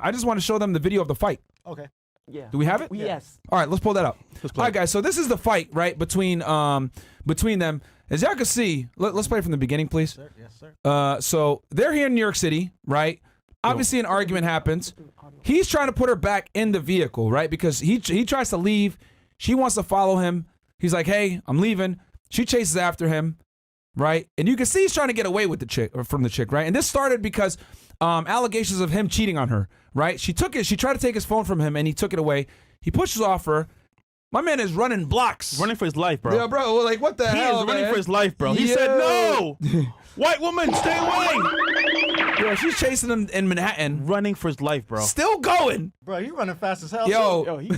I just want to show them the video of the fight. Okay. Yeah. Do we have it? Yes. All right, let's pull that up. All right, guys. So this is the fight, right, between them. As y'all can see, let's play from the beginning, please. Yes, sir. So they're here in New York City, right? Obviously, an argument happens. He's trying to put her back in the vehicle, right? Because he tries to leave. She wants to follow him. He's like, "Hey, I'm leaving." She chases after him, right? And you can see he's trying to get away with the chick, or from the chick, right? And this started because allegations of him cheating on her, right? She tried to take his phone from him, and he took it away. He pushes off her. My man is running blocks. Running for his life, bro. Yeah, bro. Like, what the hell, He is running man? for his life, bro. He said, no! White woman, stay away! Yo, she's chasing him in Manhattan. Running for his life, bro. Still going. Bro, he running fast as hell. Yo. He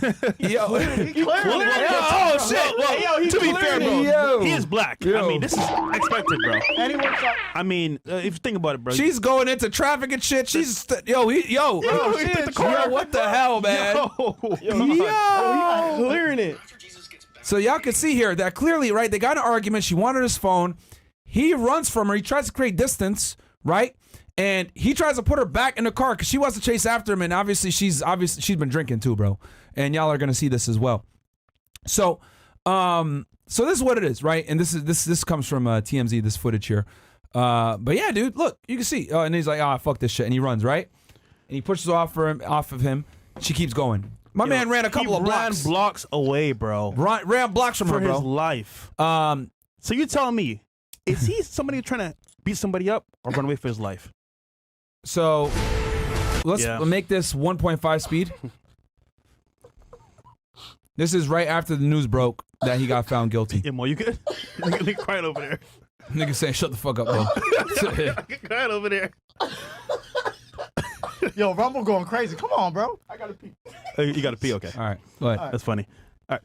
Yo. clearing. Oh, shit. Well, to be fair, bro, Yo. he is black. Yo. I mean, this is expected, bro. And he works out. I mean, if you think about it, bro. She's going into traffic and shit. She's yo, what the hell, man? Clearing it. So y'all can see here that clearly, right? They got an argument. She wanted his phone. He runs from her. He tries to create distance, right? And he tries to put her back in the car because she wants to chase after him. And obviously she's been drinking too, bro. And y'all are gonna see this as well. So, so this is what it is, right? And this comes from TMZ. This footage here. But yeah, dude, look, you can see. And he's like, "Ah, fuck this shit," and he runs, right? And he pushes off of him. She keeps going. My man ran a couple of blocks. Ran blocks away, bro. Ran blocks from her, bro. For his life. So you're telling me, is he somebody trying to beat somebody up or run away for his life? So let's make this 1.5 speed. This is right after the news broke that he got found guilty. Yeah, Mo, you good? Nigga quiet over there. Nigga saying, "Shut the fuck up, bro." Quiet over there. Yo, Rumble going crazy. Come on, bro. I gotta pee. You gotta pee, okay. All right, go ahead. That's funny. All right.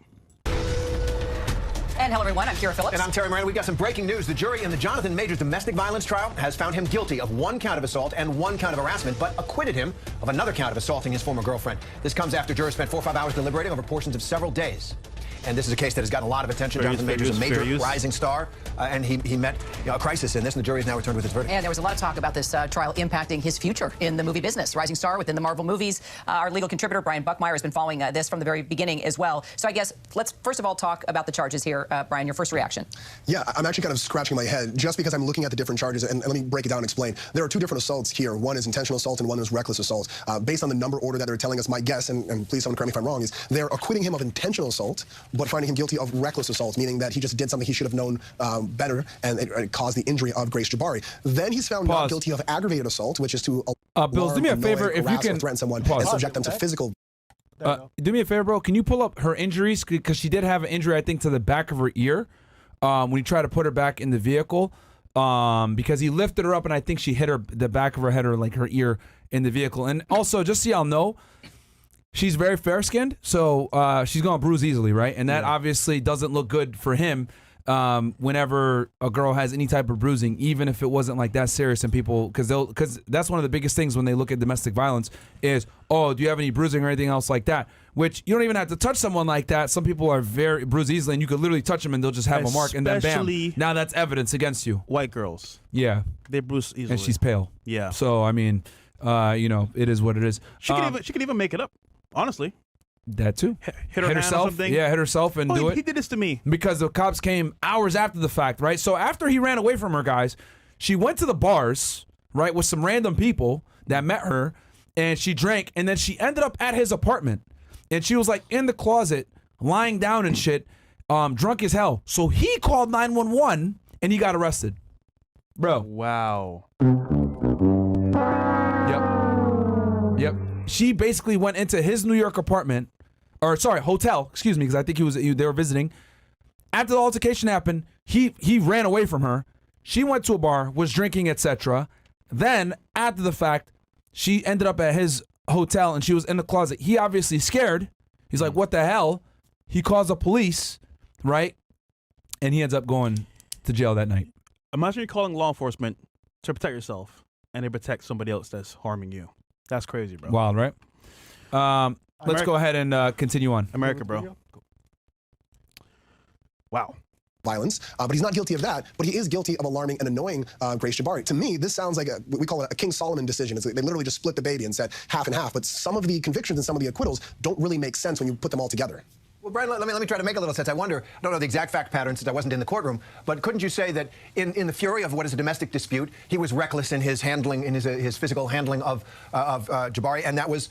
And hello, everyone. I'm Kira Phillips. And I'm Terry Moran. We've got some breaking news. The jury in the Jonathan Majors domestic violence trial has found him guilty of 1 count of assault and 1 count of harassment, but acquitted him of another count of assaulting his former girlfriend. This comes after jurors spent 4 or 5 hours deliberating over portions of several days. And this is a case that has gotten a lot of attention. Jonathan Majors is a major rising star, and he met a crisis in this, and the jury has now returned with its verdict. And there was a lot of talk about this trial impacting his future in the movie business. Rising star within the Marvel movies. Our legal contributor, Brian Buckmeyer, has been following this from the very beginning as well. So I guess let's first of all talk about the charges here. Brian, your first reaction. Yeah, I'm actually kind of scratching my head just because I'm looking at the different charges, and let me break it down and explain. There are 2 different assaults here. One is intentional assault and one is reckless assault. Based on the number order that they're telling us, my guess, and please someone correct me if I'm wrong, is they're acquitting him of intentional assault, but finding him guilty of reckless assault, meaning that he just did something he should have known better, and it caused the injury of Grace Jabari. Then he's found not guilty of aggravated assault, which is to Bills, do me a favor if you can threaten someone and subject them to physical. Do me a favor, bro. Can you pull up her injuries? Because she did have an injury, I think, to the back of her ear when he tried to put her back in the vehicle. Because he lifted her up, and I think she hit the back of her head or like her ear in the vehicle. And also, just so y'all know, she's very fair-skinned, so she's going to bruise easily, right? And that obviously doesn't look good for him whenever a girl has any type of bruising, even if it wasn't like that serious. And people, because that's one of the biggest things when they look at domestic violence is, oh, do you have any bruising or anything else like that? Which you don't even have to touch someone like that. Some people are very bruised easily, and you could literally touch them and they'll just have a mark, and then bam, now that's evidence against you. White girls. Yeah. They bruise easily. And she's pale. Yeah. So, I mean, it is what it is. She could even make it up. Honestly, that too. Hit herself. Yeah, hit herself and do it. He did this to me because the cops came hours after the fact, right? So after he ran away from her, guys, she went to the bars, right, with some random people that met her, and she drank, and then she ended up at his apartment, and she was like in the closet, lying down and shit, drunk as hell. So he called 911, and he got arrested, bro. Wow. Yep. She basically went into his New York apartment, or sorry, hotel, excuse me, because I think they were visiting. After the altercation happened, he ran away from her. She went to a bar, was drinking, etc. Then, after the fact, she ended up at his hotel and she was in the closet. He obviously scared. He's like, what the hell? He calls the police, right? And he ends up going to jail that night. Imagine you're calling law enforcement to protect yourself and they protect somebody else that's harming you. That's crazy, bro. Wild, right? Let's go ahead and continue on. America, bro. Wow. violence, but he's not guilty of that, but he is guilty of alarming and annoying Grace Jabari. To me, this sounds like we call it a King Solomon decision. It's like they literally just split the baby and said half and half, but some of the convictions and some of the acquittals don't really make sense when you put them all together. Well, Brian, let me try to make a little sense. I wonder, I don't know the exact fact pattern since I wasn't in the courtroom, but couldn't you say that in the fury of what is a domestic dispute, he was reckless in his handling, in his physical handling of Jabari, and that was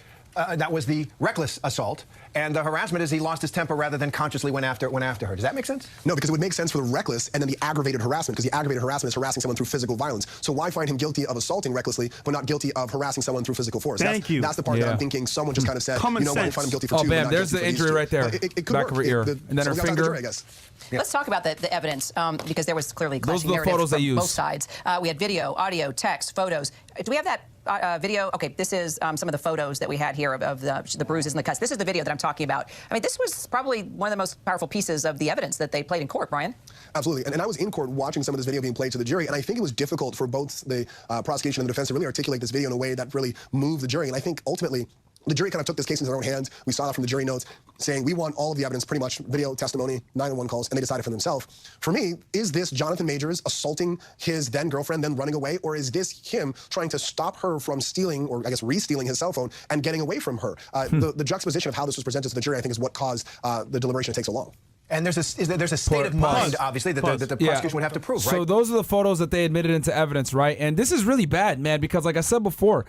the reckless assault, and the harassment is he lost his temper rather than consciously went after her. Does that make sense? No, because it would make sense for the reckless and then the aggravated harassment, because the aggravated harassment is harassing someone through physical violence. So why find him guilty of assaulting recklessly, but not guilty of harassing someone through physical force? Thank you. That's the part that I'm thinking someone just kind of said, Common you know what, we sense. find him guilty for Oh, two. bam, but not there's guilty the for these injury two. right there. It could Back work. of her ear. And then her so we got the finger. jury, I guess. Yeah. Let's talk about the evidence because there was clearly Those clashing are the narratives photos they from used. both sides. We had video, audio, text, photos. Do we have that video? Okay, this is some of the photos that we had here of the bruises and the cuts. This is the video that I'm talking about. I mean, this was probably one of the most powerful pieces of the evidence that they played in court, Brian. Absolutely. And I was in court watching some of this video being played to the jury, and I think it was difficult for both the prosecution and the defense to really articulate this video in a way that really moved the jury. And I think ultimately, the jury kind of took this case into their own hands. We saw that from the jury notes, saying we want all of the evidence, pretty much video, testimony, 911 calls, and they decided for themselves. For me, is this Jonathan Majors assaulting his then girlfriend, then running away, or is this him trying to stop her from stealing, or I guess re-stealing his cell phone and getting away from her? The juxtaposition of how this was presented to the jury, I think, is what caused the deliberation to take so long. And there's a state of mind, obviously, that the prosecution would have to prove, right? So those are the photos that they admitted into evidence, right? And this is really bad, man, because like I said before,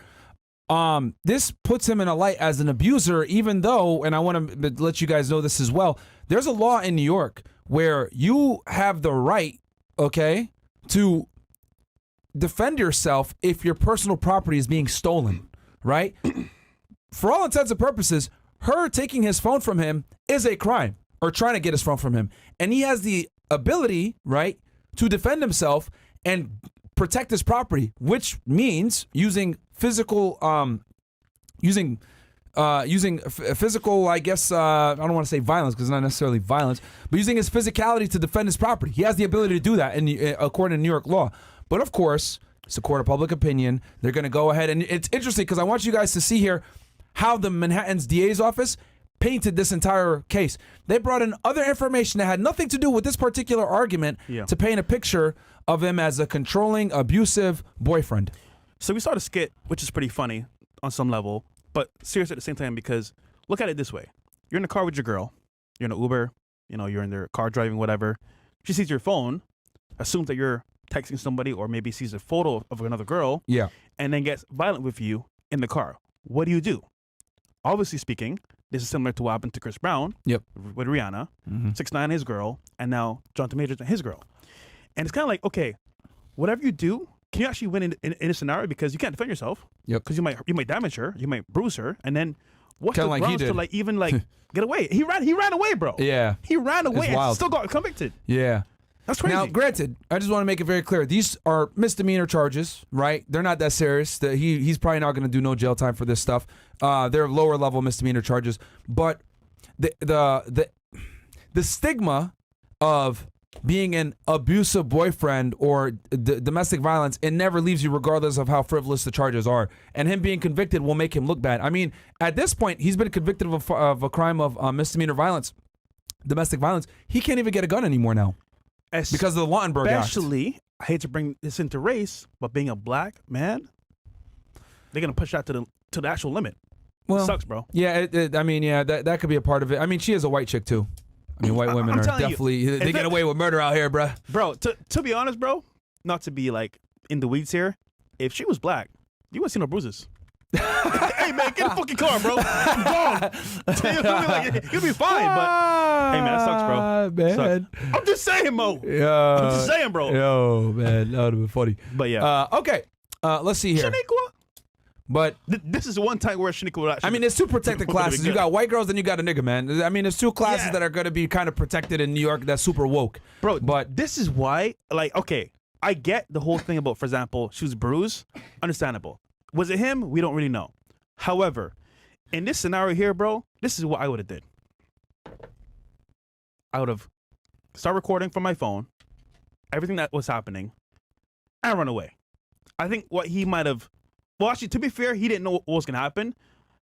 this puts him in a light as an abuser, even though, and I want to let you guys know this as well, there's a law in New York where you have the right, okay, to defend yourself if your personal property is being stolen, right? For all intents and purposes, her taking his phone from him is a crime, or trying to get his phone from him. And he has the ability, right, to defend himself and protect his property, which means using physical, physical, I guess, I don't want to say violence because it's not necessarily violence, but using his physicality to defend his property. He has the ability to do that according to New York law. But of course, it's a court of public opinion. They're going to go ahead. And it's interesting because I want you guys to see here how the Manhattan's DA's office painted this entire case. They brought in other information that had nothing to do with this particular argument to paint a picture of him as a controlling, abusive boyfriend. So we saw the skit, which is pretty funny on some level, but serious at the same time because look at it this way. You're in the car with your girl. You're in an Uber. You know, you're in their car driving, whatever. She sees your phone, assumes that you're texting somebody or maybe sees a photo of another girl. Yeah. And then gets violent with you in the car. What do? Obviously speaking, this is similar to what happened to Chris Brown with Rihanna, 6ix9ine his girl, and now Jonathan Majors and his girl. And it's kind of like, okay, whatever you do, can you actually win in a scenario because you can't defend yourself? Yep. Because you might damage her, you might bruise her, and then what's Kinda the like he grounds to did. like even like get away? He ran away, bro. Yeah. He ran away and wild. still got convicted. Yeah. That's crazy. Now, granted, I just want to make it very clear. These are misdemeanor charges, right? They're not that serious. He's probably not going to do no jail time for this stuff. They're lower level misdemeanor charges. But the stigma of being an abusive boyfriend or domestic violence, it never leaves you regardless of how frivolous the charges are. And him being convicted will make him look bad. I mean, at this point, he's been convicted of a crime of misdemeanor violence, domestic violence. He can't even get a gun anymore now. Because of the Lautenberg Act. Especially, I hate to bring this into race, but being a black man, they're gonna push that to the actual limit. Well, it sucks, bro. Yeah, that could be a part of it. I mean, she is a white chick too. I mean, white women I'm are telling you, definitely they get away with murder out here, bruh. Bro, to be honest, bro, not to be like in the weeds here, if she was black, you wouldn't see no bruises. Hey man, get in the fucking car, bro. I'm gone. You'll be fine, but hey man, that sucks, bro. Man. Sucks. I'm just saying, Mo. Yeah. I'm just saying, bro. Yo, man, that would have been funny. But yeah. Okay. Let's see here. Shaniqua. But this is one time where Shaniqua would actually. I mean, there's two protected classes. You got white girls, then you got a nigga, man. I mean, there's two classes that are going to be kind of protected in New York. That's super woke, bro. But this is why, like, okay, I get the whole thing about, for example, she was bruised. Understandable. Was it him? We don't really know. However, in this scenario here, bro, this is what I would have did. I would have started recording from my phone, everything that was happening, and run away. I think what he might have, well, actually, to be fair, he didn't know what was going to happen.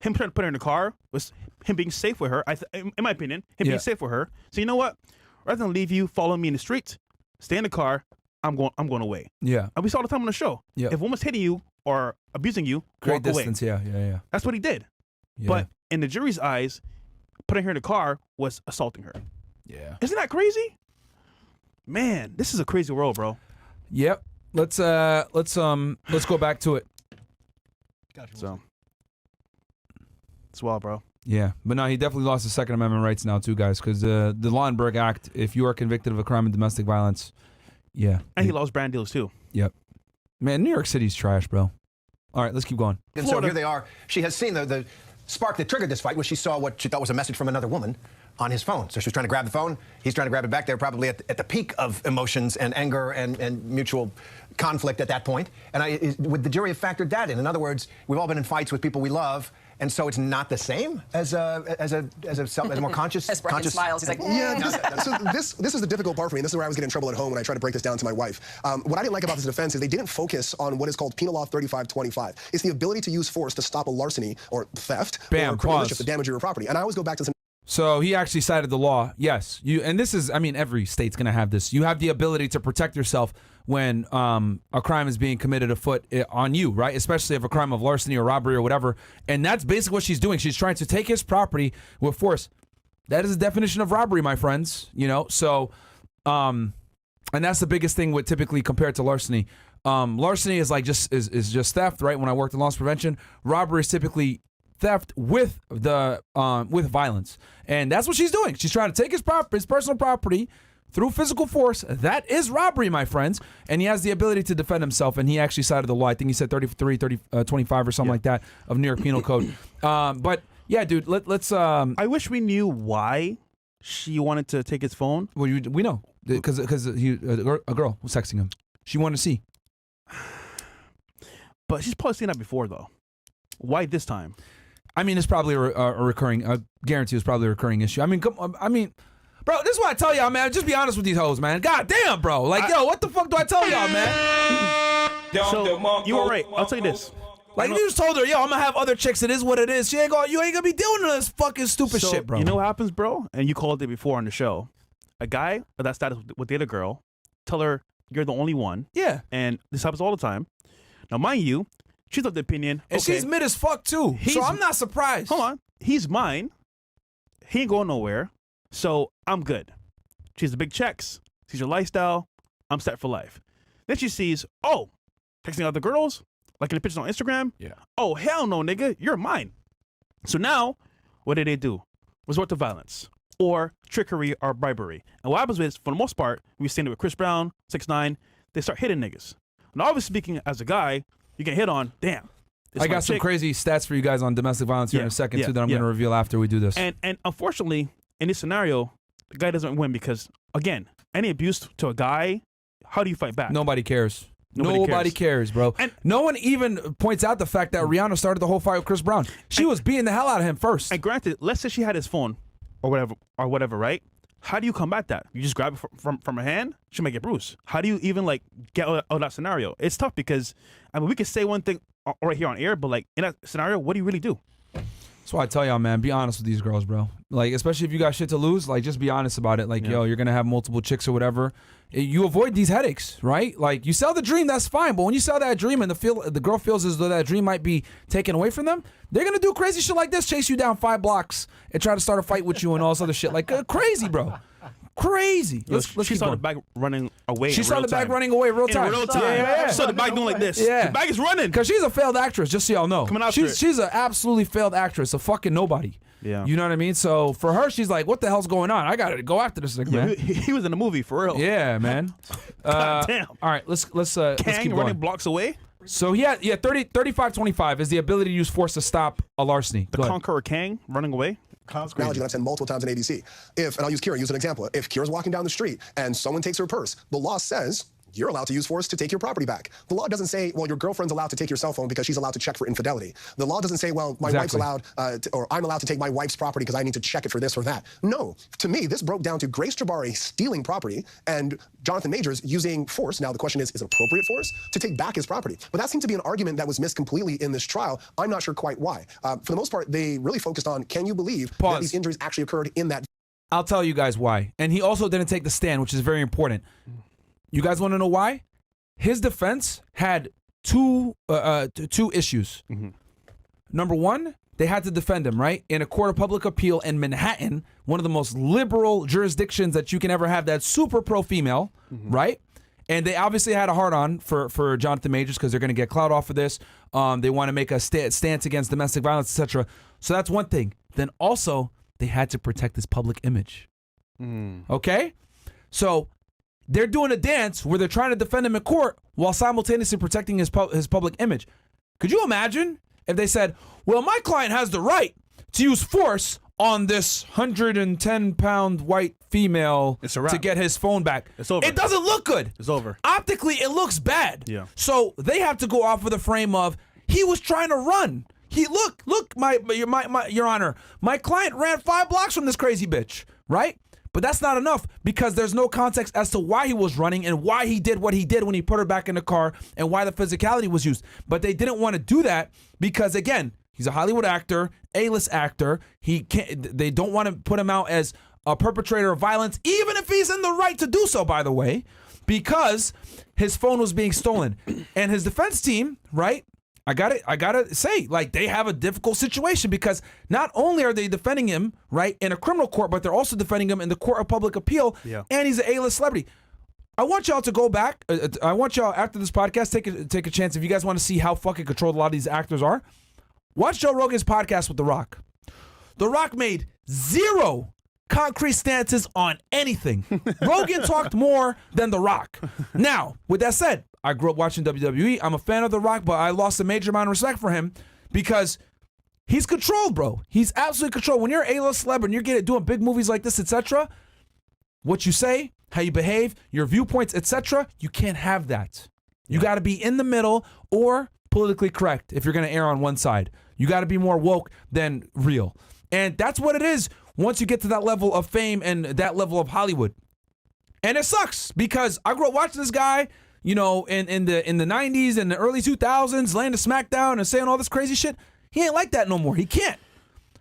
Him trying to put her in the car was him being safe with her. In my opinion, him being safe with her. So you know what? rather than leave you, follow me in the street, stay in the car. I'm going away. Yeah. And we saw all the time on the show. Yeah. If a woman's hitting you or abusing you, Great walk distance. away. Yeah. That's what he did. Yeah. But in the jury's eyes, putting her in the car was assaulting her. Yeah. Isn't that crazy? Man, this is a crazy world, bro. Yep. Let's go back to it. So it's wild, bro. Yeah, but no, he definitely lost his Second Amendment rights now too, guys, because the Lauenberg Act, if you are convicted of a crime of domestic violence, yeah. And he lost brand deals too. Yep. Man, New York City's trash, bro. All right, let's keep going. And so here they are. She has seen the spark that triggered this fight was she saw what she thought was a message from another woman on his phone. So she was trying to grab the phone. He's trying to grab it back. They're probably at the peak of emotions and anger and mutual conflict at that point. And would the jury have factored that in? In other words, we've all been in fights with people we love, and so it's not the same as a more conscious. As Brian smiles, he's like, Yeah, so this is the difficult part for me, and this is where I was getting in trouble at home when I tried to break this down to my wife. What I didn't like about this defense is they didn't focus on what is called Penal Law 3525. It's the ability to use force to stop a larceny or theft or criminal mischief to damage your property. And I always go back to this. So he actually cited the law. Yes, and this is, I mean, every state's gonna have this. You have the ability to protect yourself when a crime is being committed afoot on you, right? Especially if a crime of larceny or robbery or whatever. And that's basically what she's doing. She's trying to take his property with force. That is the definition of robbery, my friends. You know, so, and that's the biggest thing with typically compared to larceny. Larceny is like just theft, right? When I worked in loss prevention, robbery is typically theft with with violence, and that's what she's doing. She's trying to take his personal property through physical force. That is robbery, my friends, and he has the ability to defend himself, and he actually cited the law. I think he said 25 or something like that of New York Penal Code. But yeah, dude, let's I wish we knew why she wanted to take his phone. Well, we know because a girl was texting him. She wanted to see. But she's probably seen that before, though. Why this time? I mean, it's probably a recurring. I guarantee it's probably a recurring issue. I mean, bro, this is what I tell y'all, man. Just be honest with these hoes, man. God damn, bro. Like, yo, what the fuck do I tell y'all, man? So you were right. I'll tell you this. Like, if you just told her, yo, I'm gonna have other chicks. It is what it is. You ain't gonna be doing this fucking stupid shit, bro. You know what happens, bro? And you called it before on the show. A guy of that status with the other girl, tell her you're the only one. Yeah. And this happens all the time. Now, mind you, she's of the opinion. And okay, she's mid as fuck too. So I'm not surprised. Hold on. He's mine. He ain't going nowhere. So I'm good. She has the big checks. Sees your lifestyle. I'm set for life. Then she sees, oh, texting other girls, liking the pictures on Instagram. Yeah. Oh, hell no, nigga. You're mine. So now, what do they do? Resort to violence or trickery or bribery. And what happens is, for the most part, we've seen it with Chris Brown, 6ix9ine, they start hitting niggas. Now, obviously speaking, as a guy, you get hit on, damn. I got some crazy stats for you guys on domestic violence here in a second, too, that I'm going to reveal after we do this. And unfortunately, in this scenario, the guy doesn't win because, again, any abuse to a guy, how do you fight back? Nobody cares. Nobody cares, bro. And no one even points out the fact that Rihanna started the whole fight with Chris Brown. She was beating the hell out of him first. And granted, let's say she had his phone or whatever, right? How do you combat that? You just grab it from her hand? She might get bruised. How do you even, like, get out of that scenario? It's tough because, I mean, we can say one thing right here on air, but, like, in that scenario, what do you really do? That's why I tell y'all, man, be honest with these girls, bro. Like, especially if you got shit to lose, like, just be honest about it. Like, yo, you're going to have multiple chicks or whatever. You avoid these headaches, right? Like, you sell the dream, that's fine. But when you sell that dream and the girl feels as though that dream might be taken away from them, they're going to do crazy shit like this, chase you down 5 blocks and try to start a fight with you and all this other shit. Like, crazy, bro. Crazy. Let's she saw the bag running away. She saw the bag running away real time. In real time. Yeah. She saw the bag doing like this. Yeah. The bag is running. Because she's a failed actress, just so y'all know. Coming after it. She's an absolutely failed actress, a fucking nobody. Yeah. You know what I mean? So for her, she's like, what the hell's going on? I got to go after this thing, man. He was in the movie, for real. Yeah, man. God damn. All right, let's keep running going. blocks away. So 35-25 is the ability to use force to stop a larceny. The Conqueror Kang running away. Analogy that I've said multiple times in ABC. And I'll use Kira, use an example. If Kira's walking down the street and someone takes her purse, the law says you're allowed to use force to take your property back. The law doesn't say, well, your girlfriend's allowed to take your cell phone because she's allowed to check for infidelity. The law doesn't say, well, my wife's allowed, or I'm allowed to take my wife's property because I need to check it for this or that. No, to me, this broke down to Grace Jabari stealing property and Jonathan Majors using force. Now, the question is appropriate force to take back his property? But that seemed to be an argument that was missed completely in this trial. I'm not sure quite why. For the most part, they really focused on, can you believe that these injuries actually occurred in that? I'll tell you guys why. And he also didn't take the stand, which is very important. You guys want to know why? His defense had two issues. Mm-hmm. Number one, they had to defend him, right? In a court of public appeal in Manhattan, one of the most liberal jurisdictions that you can ever have, that's super pro-female, right? And they obviously had a hard-on for Jonathan Majors because they're going to get clout off of this. They want to make a stance against domestic violence, etc. So that's one thing. Then also, they had to protect his public image. Okay? So they're doing a dance where they're trying to defend him in court while simultaneously protecting his public image. Could you imagine if they said, well, my client has the right to use force on this 110-pound white female It's a wrap. to get his phone back? It's over. It doesn't look good. It's over. Optically, it looks bad. Yeah. So they have to go off of the frame of he was trying to run. He look, Your Honor, my client ran 5 blocks from this crazy bitch, right? But that's not enough because there's no context as to why he was running and why he did what he did when he put her back in the car and why the physicality was used. But they didn't want to do that because, again, he's a Hollywood actor, A-list actor. They don't want to put him out as a perpetrator of violence, even if he's in the right to do so, by the way, because his phone was being stolen. And his defense team, right? I gotta say, like, they have a difficult situation because not only are they defending him, right, in a criminal court, but they're also defending him in the court of public appeal. Yeah. And he's an A-list celebrity. I want y'all to go back. I want y'all after this podcast take a chance. If you guys want to see how fucking controlled a lot of these actors are, watch Joe Rogan's podcast with The Rock. The Rock made 0 concrete stances on anything. Rogan talked more than The Rock. Now, with that said, I grew up watching WWE. I'm a fan of The Rock, but I lost a major amount of respect for him because he's controlled, bro. He's absolutely controlled. When you're an A-list celeb and you're doing big movies like this, etc., what you say, how you behave, your viewpoints, etc., you can't have that. You got to be in the middle or politically correct if you're going to err on one side. You got to be more woke than real. And that's what it is once you get to that level of fame and that level of Hollywood. And it sucks because I grew up watching this guy, you know, in the 90s and the early 2000s, laying the smackdown and saying all this crazy shit. He ain't like that no more. He can't.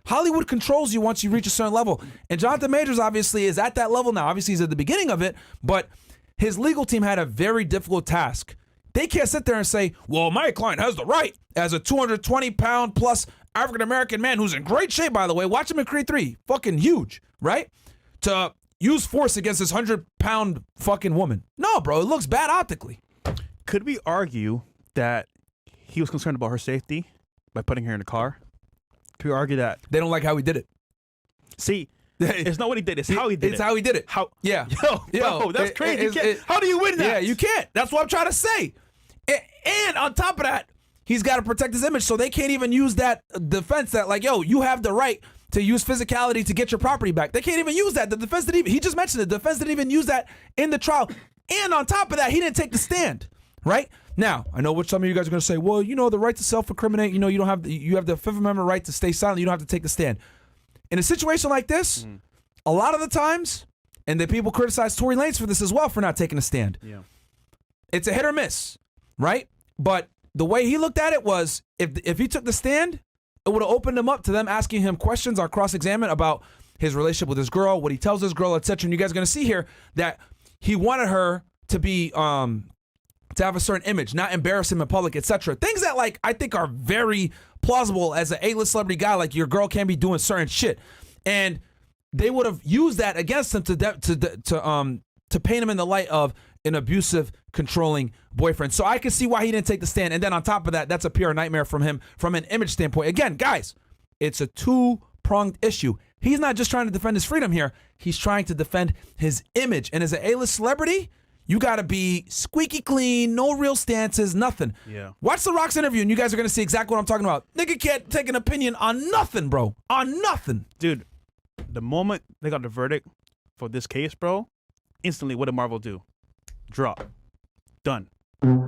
Hollywood controls you once you reach a certain level. And Jonathan Majors obviously is at that level now. Obviously he's at the beginning of it, but his legal team had a very difficult task. They can't sit there and say, well, my client has the right as a 220-pound plus African-American man who's in great shape, by the way. Watch him in Creed 3. Fucking huge, right? To use force against this 100-pound fucking woman. No, bro, it looks bad optically. Could we argue that he was concerned about her safety by putting her in the car? Could we argue that? They don't like how he did it. See, it's not what he did. It's how he did it. It's how he did it. How? Yeah. Bro, that's crazy. How do you win that? Yeah, you can't. That's what I'm trying to say. And on top of that, he's got to protect his image, so they can't even use that defense that, like, yo, you have the right to use physicality to get your property back. They can't even use that. The defense didn't even, he just mentioned it. The defense didn't even use that in the trial. And on top of that, he didn't take the stand, right? Now, I know what some of you guys are going to say, well, you know, the right to self-incriminate, you know, you have the Fifth Amendment right to stay silent. You don't have to take the stand. In a situation like this, a lot of the times, and the people criticize Tory Lanez for this as well, for not taking a stand. Yeah. It's a hit or miss, right? But the way he looked at it was, if he took the stand, it would have opened him up to them asking him questions on cross-examine about his relationship with his girl, what he tells his girl, etc. And you guys are going to see here that he wanted her to be, to have a certain image, not embarrass him in public, etc. Things that, like, I think are very plausible as an A-list celebrity guy. Like, your girl can't be doing certain shit, and they would have used that against him to paint him in the light of an abusive, controlling boyfriend. So I can see why he didn't take the stand. And then on top of that, that's a pure nightmare from him from an image standpoint. Again, guys, it's a two-pronged issue. He's not just trying to defend his freedom here. He's trying to defend his image. And as an A-list celebrity, you got to be squeaky clean, no real stances, nothing. Yeah. Watch The Rock's interview, and you guys are going to see exactly what I'm talking about. Nigga can't take an opinion on nothing, bro. On nothing. Dude, the moment they got the verdict for this case, bro, instantly what did Marvel do? Drop. Done. And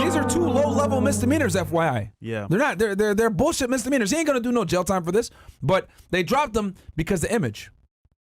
these are 2 low-level misdemeanors, FYI. Yeah. They're not. They're bullshit misdemeanors. He ain't gonna do no jail time for this. But they dropped them because the image.